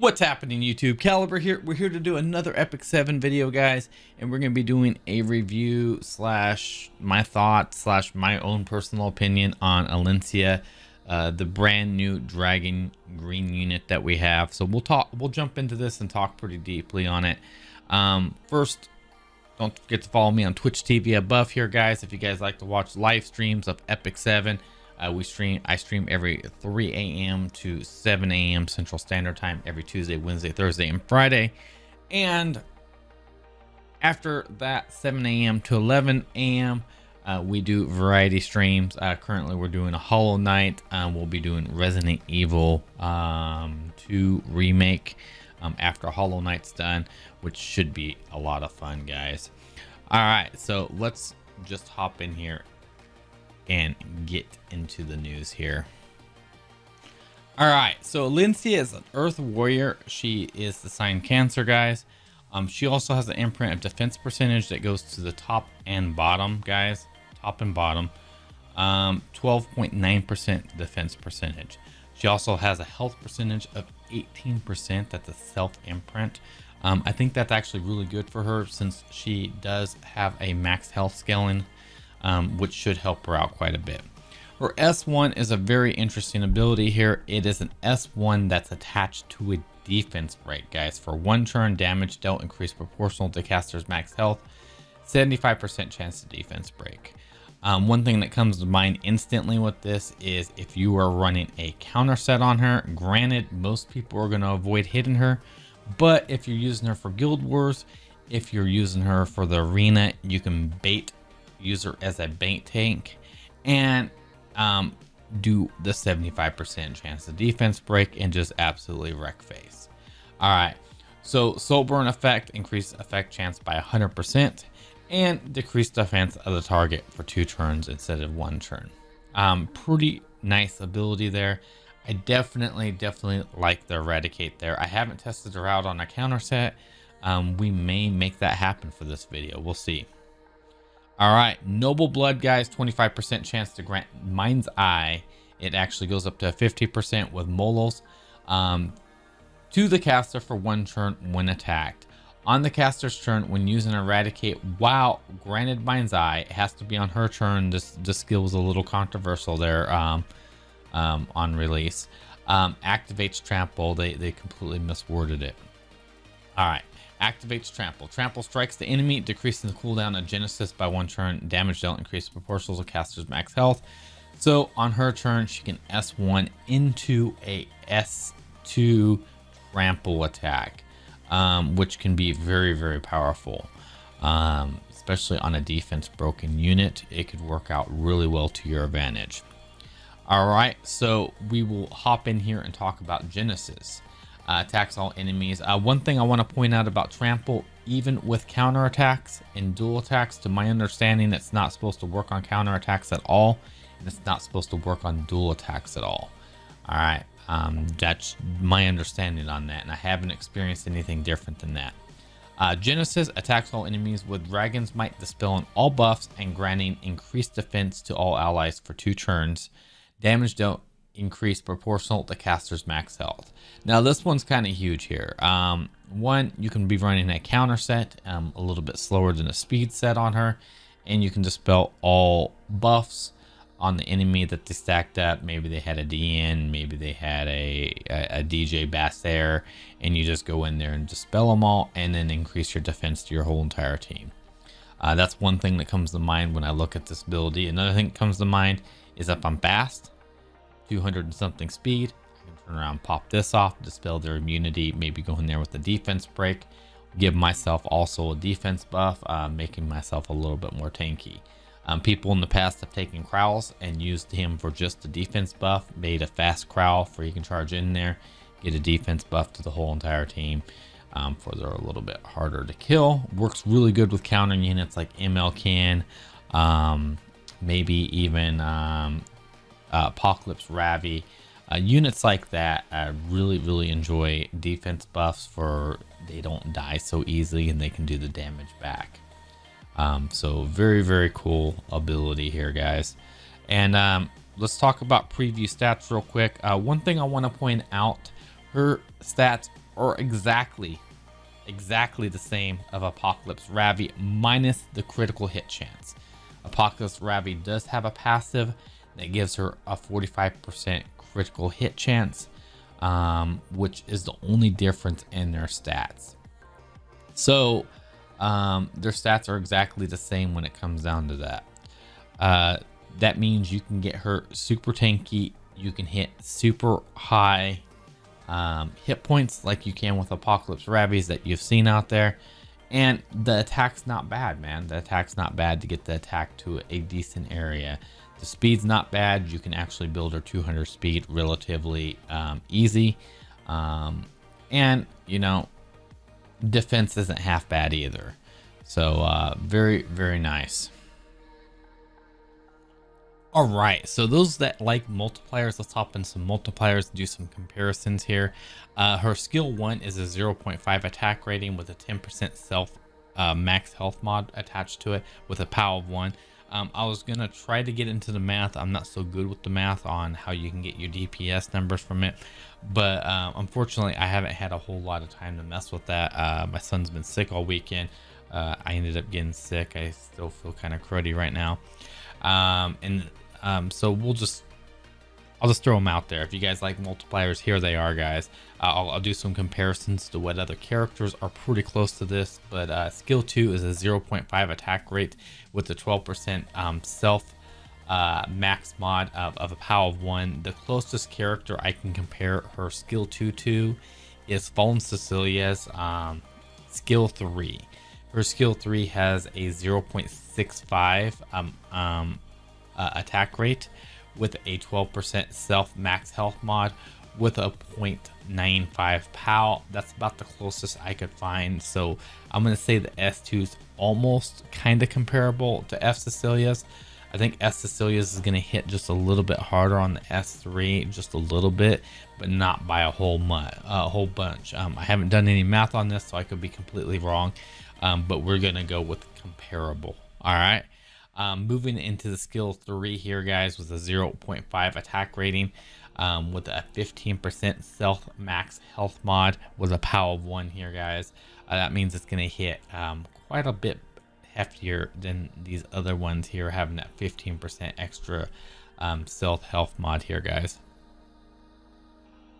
What's happening, YouTube? Caliber here. We're here to do another Epic 7 video, guys, and we're going to be doing a review slash my thoughts slash my own personal opinion on Alencia, the brand new Dragon Green unit that we have. So we'll jump into this and talk pretty deeply on it. First, don't forget to follow me on Twitch TV above here, guys. If you guys like to watch live streams of Epic 7, I stream every 3 a.m. to 7 a.m. Central Standard Time every Tuesday, Wednesday, Thursday, and Friday. And after that, 7 a.m. to 11 a.m., we do variety streams. Currently, we're doing a Hollow Knight. We'll be doing Resident Evil 2 Remake after Hollow Knight's done, which should be a lot of fun, guys. All right, so let's just hop in here and get into the news here. All right, so Alencia is an Earth Warrior. She is the sign Cancer, guys. She also has an imprint of defense percentage that goes to the top and bottom, guys. Top and bottom. 12.9% defense percentage. She also has a health percentage of 18%. That's a self imprint. I think that's actually really good for her since she does have a max health scaling, which should help her out quite a bit. Her S1 is a very interesting ability here. It is an S1 that's attached to a defense break, guys. For one turn, damage dealt increased proportional to caster's max health, 75% chance to defense break. One thing that comes to mind instantly with this is if you are running a counter set on her. Granted, most people are going to avoid hitting her, but if you're using her for Guild Wars, if you're using her for the arena, you can use her as a bait tank and do the 75% chance of defense break and just absolutely wreck face. All right, so soul burn effect, increased effect chance by 100% and decreased defense of the target for 2 turns instead of 1 turn. Pretty nice ability there. I definitely like the eradicate there. I haven't tested her out on a counter set. We may make that happen for this video. We'll see. All right, Noble Blood, guys, 25% chance to grant Mind's Eye. It actually goes up to 50% with Molos to the caster for 1 turn when attacked. On the caster's turn, when using Eradicate while granted Mind's Eye, it has to be on her turn. This skill was a little controversial there on release. Activates Trample. They completely misworded it. All right. Activates Trample. Trample strikes the enemy, decreasing the cooldown of Genesis by 1 turn. Damage dealt increases proportional to caster's max health. So on her turn, she can S1 into a S2 trample attack, which can be very powerful, especially on a defense broken unit. It could work out really well to your advantage. All right, so we will hop in here and talk about Genesis. Attacks all enemies. One thing I want to point out about Trample, even with counter attacks and dual attacks, to my understanding, it's not supposed to work on counter attacks at all, and it's not supposed to work on dual attacks at all. All right, that's my understanding on that, and I haven't experienced anything different than that. Genesis attacks all enemies with Dragon's Might, dispelling all buffs and granting increased defense to all allies for 2 turns. Damage dealt increase proportional to caster's max health. Now this one's kind of huge here. One, you can be running a counter set, a little bit slower than a speed set on her, and you can dispel all buffs on the enemy that they stacked up. Maybe they had a DN, maybe they had a DJ Bassair, and you just go in there and dispel them all and then increase your defense to your whole entire team. That's one thing that comes to mind when I look at this ability. Another thing that comes to mind is if I'm fast, 200 and something speed, I can turn around, pop this off, dispel their immunity, maybe go in there with the defense break, give myself also a defense buff, making myself a little bit more tanky. People in the past have taken Crowls and used him for just the defense buff, made a fast Crowl for you can charge in there, get a defense buff to the whole entire team, for they're a little bit harder to kill. Works really good with countering units like ML can, maybe even Apocalypse Ravi. Units like that really enjoy defense buffs for they don't die so easily and they can do the damage back. So very cool ability here, guys. And let's talk about preview stats real quick. One thing I want to point out, her stats are exactly the same of Apocalypse Ravi minus the critical hit chance. Apocalypse Ravi does have a passive that gives her a 45% critical hit chance, which is the only difference in their stats. So their stats are exactly the same when it comes down to that. That means you can get her super tanky, you can hit super high hit points like you can with Apocalypse Ravies that you've seen out there. And the attack's not bad, man. The attack's not bad to get the attack to a decent area. The speed's not bad. You can actually build her 200 speed relatively easy. And, you know, defense isn't half bad either. So very, very nice. All right, so those that like multipliers, let's hop in some multipliers, do some comparisons here. Her skill 1 is a 0.5 attack rating with a 10% self max health mod attached to it with a POW of 1. I was gonna try to get into the math. I'm not so good with the math on how you can get your DPS numbers from it, but unfortunately I haven't had a whole lot of time to mess with that. My son's been sick all weekend. I ended up getting sick. I still feel kind of cruddy right now. So I'll just throw them out there. If you guys like multipliers, here they are, guys. I'll do some comparisons to what other characters are pretty close to this, but skill 2 is a 0.5 attack rate with a 12% self max mod of a POW of 1. The closest character I can compare her skill 2 to is Fallen Cecilia's skill 3. Her skill 3 has a 0.65 attack rate with a 12% self max health mod with a 0.95 POW. That's about the closest I could find. So I'm going to say the S2 is almost kind of comparable to F Cecilia's. I think F Cecilia's is going to hit just a little bit harder on the S3, just a little bit, but not by a whole bunch. I haven't done any math on this, so I could be completely wrong, but we're going to go with comparable. All right. Moving into the skill 3 here, guys, with a 0.5 attack rating with a 15% self max health mod with a POW of 1 here, guys. That means it's going to hit quite a bit heftier than these other ones here, having that 15% extra self health mod here, guys.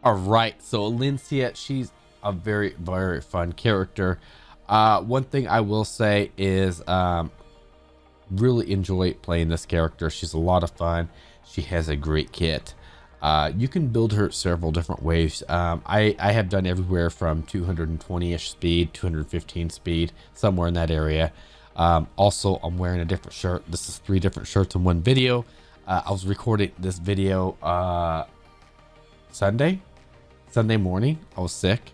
All right, so Alencia, she's a very, very fun character. One thing I will say is really enjoy playing this character. She's a lot of fun. She has a great kit. You can build her several different ways. I have done everywhere from 220-ish speed, 215 speed, somewhere in that area. Also, I'm wearing a different shirt. This is 3 different shirts in one video. I was recording this video Sunday morning. I was sick.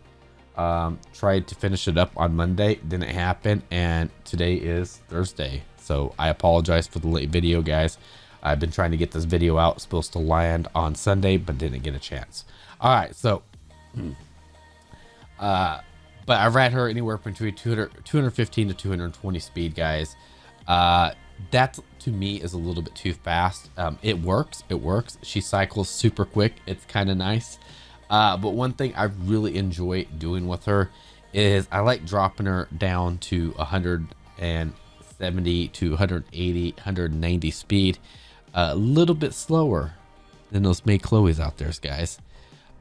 Tried to finish it up on Monday, didn't happen, and today is Thursday. So I apologize for the late video, guys. I've been trying to get this video out. It's supposed to land on Sunday, but didn't get a chance. All right, so but I ran her anywhere between 215 to 220 speed, guys. That to me is a little bit too fast. It works. She cycles super quick. It's kind of nice. But one thing I really enjoy doing with her is I like dropping her down to 170 to 180, 190 speed. A little bit slower than those May Chloe's out there, guys.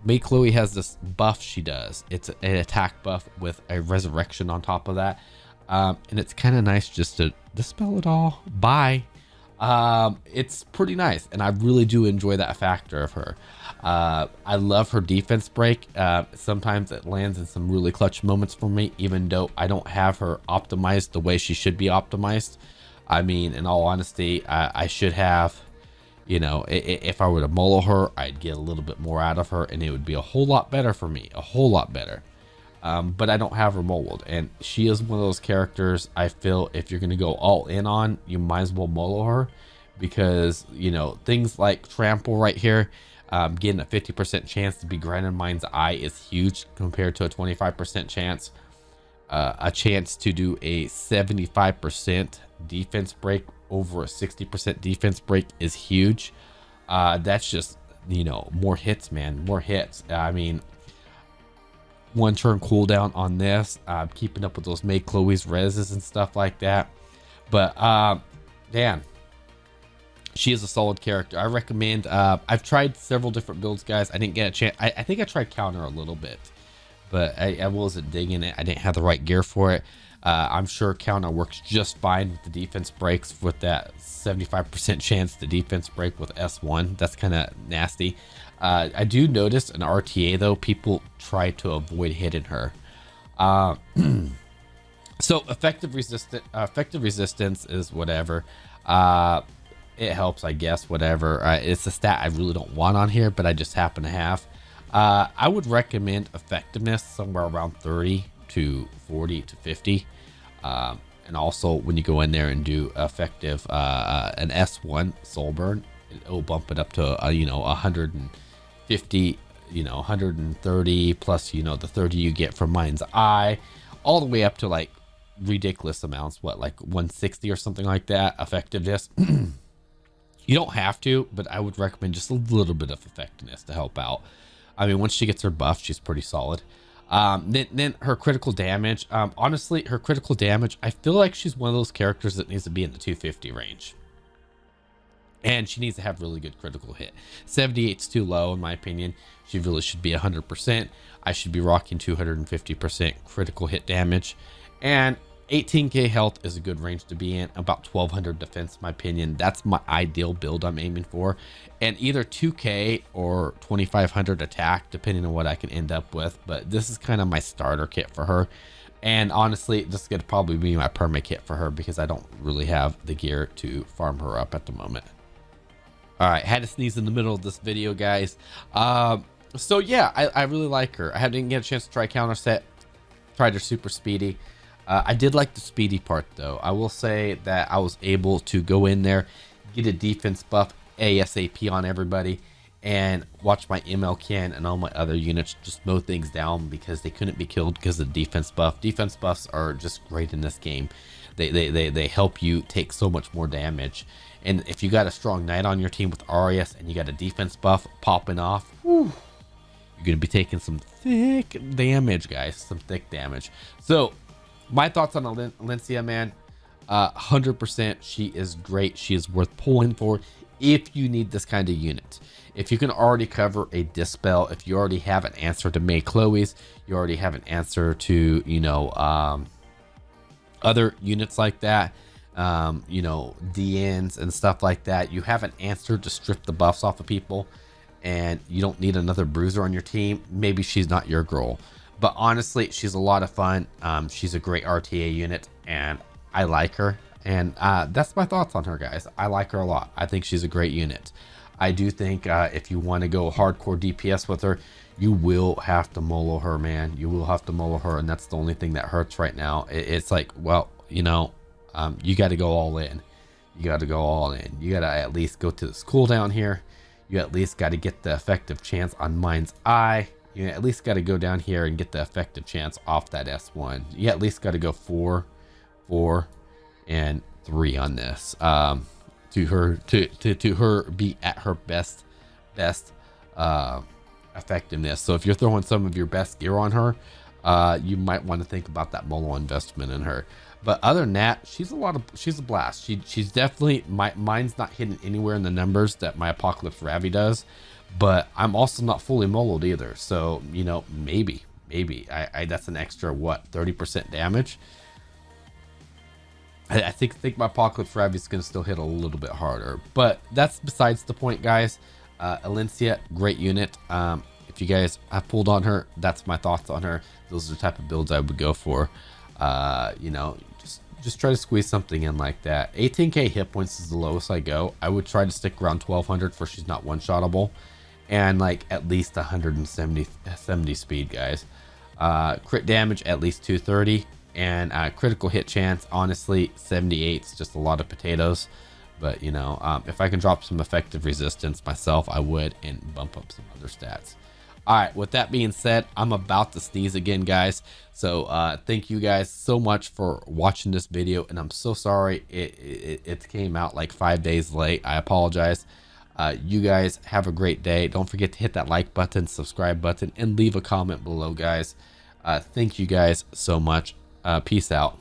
May Chloe has this buff she does. It's an attack buff with a resurrection on top of that. And it's kind of nice just to dispel it all. Bye. It's pretty nice, and I really do enjoy that factor of her. I love her defense break. Sometimes it lands in some really clutch moments for me, even though I don't have her optimized the way she should be optimized. I mean, in all honesty, I should have, you know, if I were to molo her, I'd get a little bit more out of her, and it would be a whole lot better for me, a whole lot better. But I don't have her moloed, and she is one of those characters I feel if you're going to go all in on, you might as well molo her, because, you know, things like trample right here, getting a 50% chance to be Grinding Mind's Eye is huge compared to a 25% chance. A chance to do a 75% defense break over a 60% defense break is huge. That's just, you know, more hits, man, more hits. I mean, 1 turn cooldown on this, keeping up with those May Chloe's reses and stuff like that. But man, she is a solid character. I recommend. I've tried several different builds, guys. I didn't get a chance. I think I tried counter a little bit, but I wasn't digging it. I didn't have the right gear for it. I'm sure counter works just fine with the defense breaks, with that 75% chance the defense break with S1. That's kind of nasty. I do notice in RTA though, people try to avoid hitting her. So effective resistance is whatever. It helps, I guess, whatever. It's a stat I really don't want on here, but I just happen to have. I would recommend effectiveness somewhere around 30 to 40 to 50. And also when you go in there and do effective an S1 soul burn, it'll bump it up to 150, 130 plus the 30 you get from Mind's Eye, all the way up to like ridiculous amounts, what, like 160 or something like that effectiveness. You don't have to, but I would recommend just a little bit of effectiveness to help out. I mean, once she gets her buff, she's pretty solid. Then her critical damage, honestly, her critical damage, I feel like she's one of those characters that needs to be in the 250 range. And she needs to have really good critical hit. 78's too low, in my opinion. She really should be 100%. I should be rocking 250% critical hit damage. And 18k health is a good range to be in. About 1200 defense, in my opinion. That's my ideal build I'm aiming for. And either 2k or 2500 attack, depending on what I can end up with. But this is kind of my starter kit for her. And honestly, this is going to probably be my perma kit for her, because I don't really have the gear to farm her up at the moment. All right, had to sneeze in the middle of this video, guys. So yeah, I really like her. I didn't get a chance to try counter set. Tried her super speedy. I did like the speedy part though. I will say that I was able to go in there, get a defense buff ASAP on everybody, and watch my ML can and all my other units just mow things down because they couldn't be killed because of the defense buff. Defense buffs are just great in this game. They help you take so much more damage. And if you got a strong knight on your team with Arias and you got a defense buff popping off, whew, you're going to be taking some thick damage, guys. Some thick damage. So my thoughts on Alencia, man. 100%. She is great. She is worth pulling for if you need this kind of unit. If you can already cover a Dispel, if you already have an answer to May Chloe's, you already have an answer to, other units like that, DNs and stuff like that. You have an answer to strip the buffs off of people, and you don't need another bruiser on your team. Maybe she's not your girl, but honestly, she's a lot of fun. She's a great RTA unit, and I like her. And that's my thoughts on her, guys. I like her a lot. I think she's a great unit. I do think if you want to go hardcore DPS with her, you will have to molo her, man. You will have to molo her, and that's the only thing that hurts right now. It's like, well, you got to go all in. You got to go all in. You got to at least go to this cooldown here. You at least got to get the effective chance on Mind's Eye. You at least got to go down here and get the effective chance off that S1. You at least got to go 4, 4, and 3 on this. To her be at her best effectiveness. So if you're throwing some of your best gear on her, you might want to think about that molo investment in her. But other than that, she's a blast. She's definitely, mine's not hidden anywhere in the numbers that my Apocalypse Ravi does, but I'm also not fully moloed either. So maybe that's an extra, what, 30% damage. I think my Apocalypse Ravi is going to still hit a little bit harder, but that's besides the point, guys. Alencia, great unit. If you guys have pulled on her, that's my thoughts on her. Those are the type of builds I would go for. Just try to squeeze something in like that. 18k hit points is the lowest I go. I would try to stick around 1200 for she's not one-shottable, and like at least 170 speed, guys. Crit damage at least 230. And critical hit chance, honestly, 78 is just a lot of potatoes. But if I can drop some effective resistance myself, I would, and bump up some other stats. All right, with that being said, I'm about to sneeze again, guys. So thank you guys so much for watching this video, and I'm so sorry it came out like 5 days late. I apologize. You guys have a great day. Don't forget to hit that like button, subscribe button, and leave a comment below, guys. Thank you guys so much. Peace out.